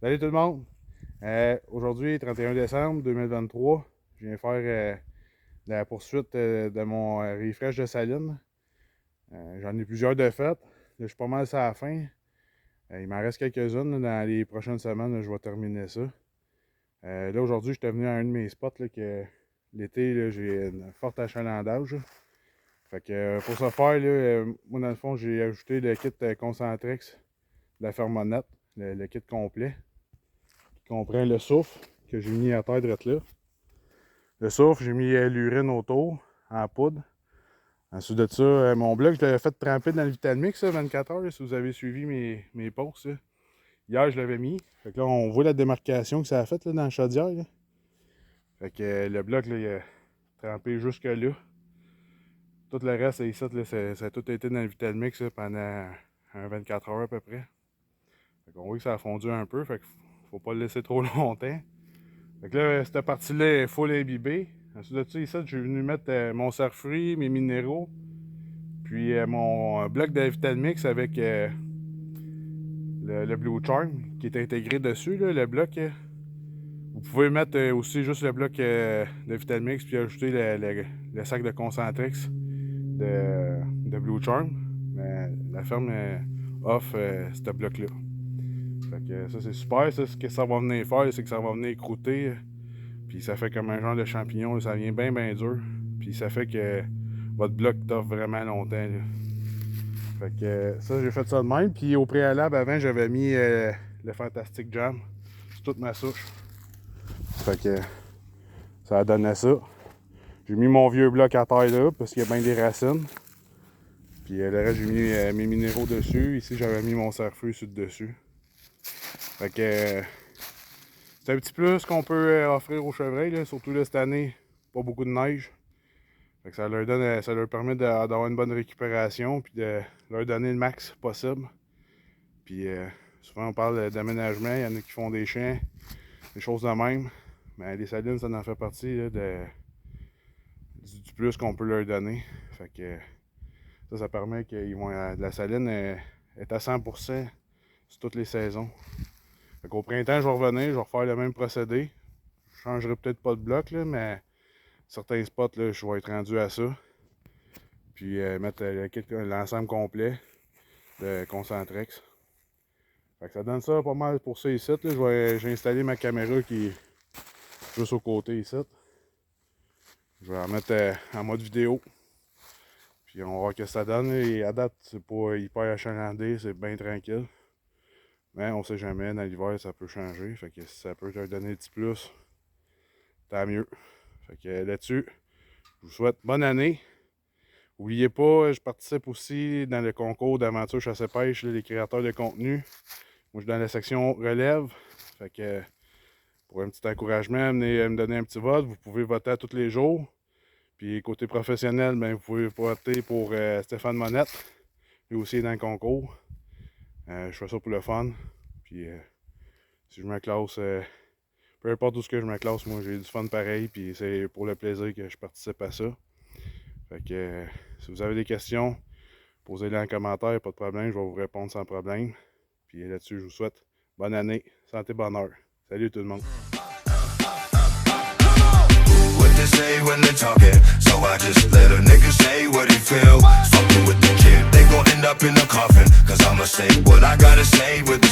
Salut tout le monde! Aujourd'hui, 31 décembre 2023, je viens faire la poursuite de mon refresh de saline. J'en ai plusieurs de faites. Là, je suis pas mal à la fin. Il m'en reste quelques-unes. Dans les prochaines semaines, là, je vais terminer ça. Là, aujourd'hui, j'étais venu à un de mes spots là, que l'été, là, j'ai un fort achalandage. Fait que pour ce faire, là, moi, dans le fond, j'ai ajouté le kit Concentrex de la Fermonette, le kit complet. Comprend le soufre que j'ai mis à terre drette là. Le soufre, j'ai mis l'urine autour en poudre. Ensuite de ça, mon bloc, je l'avais fait tremper dans le Vitamix 24 heures, là, si vous avez suivi mes posts. Là. Hier, je l'avais mis. Fait que là, on voit la démarcation que ça a faite là, dans la chaudière. Là. Fait que le bloc, là, il a trempé jusque là. Tout le reste, ici, là, ça a tout été dans le Vitamix là, pendant 24 heures à peu près. Fait qu'on voit que ça a fondu un peu. Fait que faut pas le laisser trop longtemps. Fait que là, cette partie-là est full imbibée. Ensuite de ça, ici, je suis venu mettre mon cerf-fruit, mes minéraux, puis mon bloc de Vitamix avec le Blue Charm qui est intégré dessus, là, le bloc. Vous pouvez mettre aussi juste le bloc de Vitamix puis ajouter le sac de Concentrex de Blue Charm. Mais la ferme offre ce bloc-là. Fait que ça c'est super, ça, ce que ça va venir faire, c'est que ça va venir croûter. Puis ça fait comme un genre de champignon, là, ça vient bien dur. Puis ça fait que votre bloc t'offre vraiment longtemps. Là. Fait que ça, j'ai fait ça de même. Puis au préalable, avant, j'avais mis le Fantastic Jam sur toute ma souche. Fait que ça a donné ça. J'ai mis mon vieux bloc à terre là, parce qu'il y a bien des racines. Puis le reste, j'ai mis mes minéraux dessus. Ici, j'avais mis mon cerf-fruit sur le dessus. Fait que c'est un petit plus qu'on peut offrir aux chevreuils, là, surtout là, cette année, pas beaucoup de neige. Fait que ça leur permet d'avoir une bonne récupération puis de leur donner le max possible. Puis souvent on parle d'aménagement, il y en a qui font des champs, des choses de même. Mais les salines, ça en fait partie là, du plus qu'on peut leur donner. Fait que ça permet qu'ils vont la saline est à 100% sur toutes les saisons. Fait qu'au printemps, je vais revenir, je vais refaire le même procédé. Je changerai peut-être pas de bloc, là, mais certains spots, là, je vais être rendu à ça. Puis mettre l'ensemble complet de Concentrex. Fait que ça donne ça pas mal pour ça ici. J'ai installé ma caméra qui est juste au côté ici. Je vais la mettre en mode vidéo. Puis on va voir ce que ça donne. Et à date, c'est pas hyper achalandé, c'est bien tranquille. Mais on sait jamais, dans l'hiver, ça peut changer. Fait que si ça peut te donner un petit plus, tant mieux. Fait que là-dessus, je vous souhaite bonne année. N'oubliez pas, je participe aussi dans le concours d'aventure chasse-pêche, les créateurs de contenu. Moi, je suis dans la section relève. Fait que pour un petit encouragement, venez me donner un petit vote. Vous pouvez voter à tous les jours. Puis côté professionnel, ben, vous pouvez voter pour Stéphane Monette. Lui aussi est dans le concours. Je fais ça pour le fun. Puis si je me classe, peu importe où ce que je me classe, moi j'ai du fun pareil. Puis c'est pour le plaisir que je participe à ça. Fait que si vous avez des questions, posez-les en commentaire, pas de problème, je vais vous répondre sans problème. Puis là-dessus, je vous souhaite bonne année, santé, bonheur. Salut tout le monde. They say when they're talking, so I just let a nigga say what he feel. Fucking with the kid, they gon' end up in the coffin. Cause I'ma say what I gotta say with the